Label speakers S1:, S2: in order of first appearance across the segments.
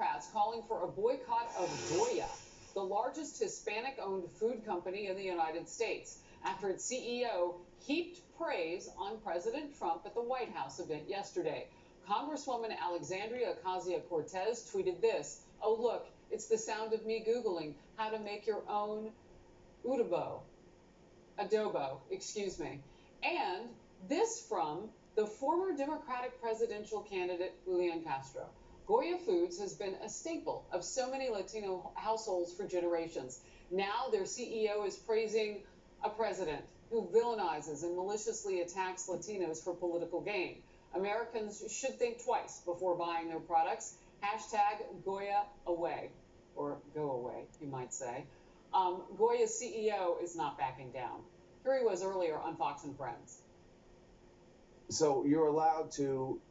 S1: Democrats calling for a boycott of Goya, the largest Hispanic-owned food company in the United States, after its CEO heaped praise on President Trump at the White House event yesterday. Congresswoman Alexandria Ocasio-Cortez tweeted this: "Oh, look, it's the sound of me Googling how to make your own adobo, excuse me." And this from the former Democratic presidential candidate Julian Castro. Goya Foods has been a staple of so many Latino households for generations. Now their CEO is praising a president who villainizes and maliciously attacks Latinos for political gain. Americans should think twice before buying their products. Hashtag Goya away, or go away, you might say. Goya's CEO is not backing down. Here he was earlier on Fox and Friends.
S2: So you're allowed to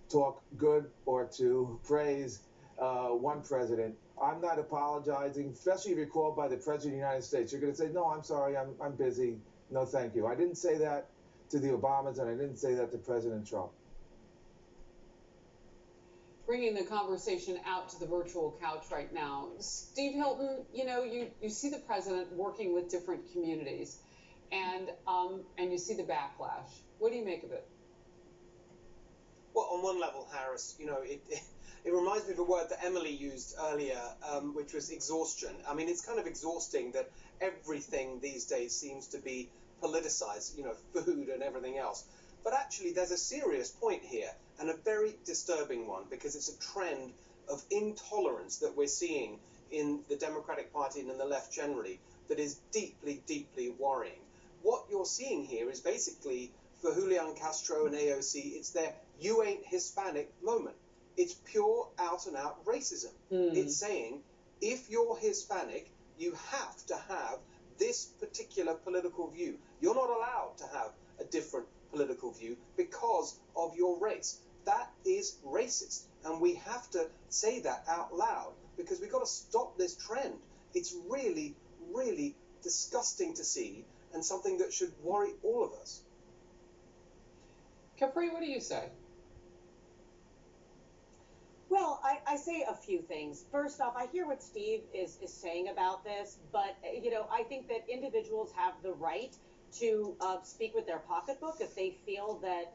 S2: talk good or to praise one president. I'm not apologizing, especially if you're called by the President of the United States. You're going to say, no, I'm sorry, I'm busy. No, thank you. I didn't say that to the Obamas, and I didn't say that to President Trump.
S1: Bringing the conversation out to the virtual couch right now. Steve Hilton, you see the president working with different communities, and you see the backlash. What do you make of it?
S3: Well, on one level, Harris, it reminds me of a word that Emily used earlier, which was exhaustion. I mean, it's kind of exhausting that everything these days seems to be politicized, food and everything else. But actually, there's a serious point here, and a very disturbing one, because it's a trend of intolerance that we're seeing in the Democratic Party and in the left generally that is deeply, deeply worrying. What you're seeing here is basically, for Julian Castro and AOC, it's their "you ain't Hispanic" moment. It's pure out-and-out racism. It's saying, if you're Hispanic, you have to have this particular political view. You're not allowed to have a different political view because of your race. That is racist, and we have to say that out loud, because we've got to stop this trend. It's really, really disgusting to see, and something that should worry all of us.
S1: Capri, what do you say?
S4: Well, I say a few things. First off, I hear what Steve is saying about this, but, I think that individuals have the right to speak with their pocketbook if they feel that,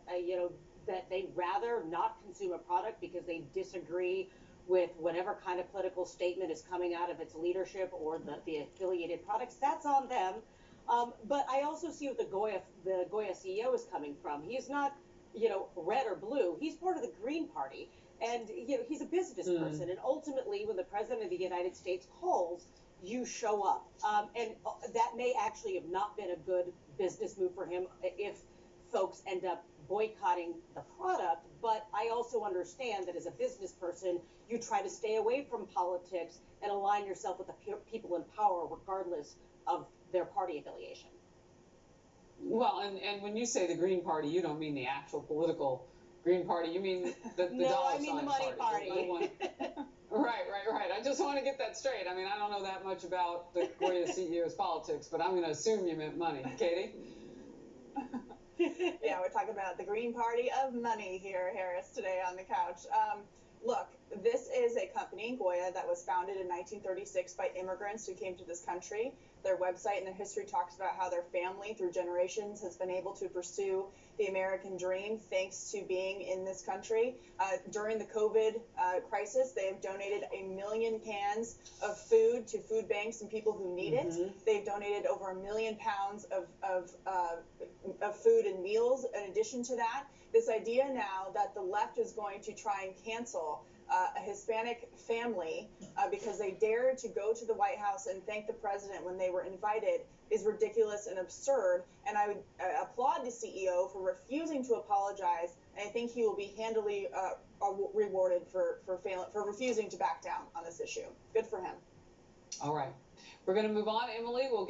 S4: that they'd rather not consume a product because they disagree with whatever kind of political statement is coming out of its leadership or the affiliated products. That's on them. But I also see what the Goya CEO is coming from. He's not, red or blue. He's part of the Green Party. And, he's a business person. And ultimately, when the president of the United States calls, you show up. And that may actually have not been a good business move for him if folks end up boycotting the product. But I also understand that as a business person, you try to stay away from politics and align yourself with the people in power, regardless of their party affiliation.
S1: Well, and when you say the Green Party, you don't mean the actual political Green Party. You mean the
S4: no,
S1: dollar
S4: I mean
S1: sign
S4: the money party.
S1: Right. I just want to get that straight. I mean, I don't know that much about the Goya CEO's politics, but I'm going to assume you meant money. Katie?
S5: Yeah, we're talking about the Green Party of money here, Harris, today on the couch. Look, this is a company, Goya, that was founded in 1936 by immigrants who came to this country. Their website and their history talks about how their family, through generations, has been able to pursue the American dream thanks to being in this country. During the COVID crisis, they have donated 1 million cans of food to food banks and people who need it. They've donated over 1 million pounds of food and meals. In addition to that, this idea now that the left is going to try and cancel a Hispanic family because they dared to go to the White House and thank the president when they were invited is ridiculous and absurd. And I would applaud the CEO for refusing to apologize. And I think he will be handily rewarded for refusing to back down on this issue. Good for him.
S1: All right. We're going to move on. Emily, we'll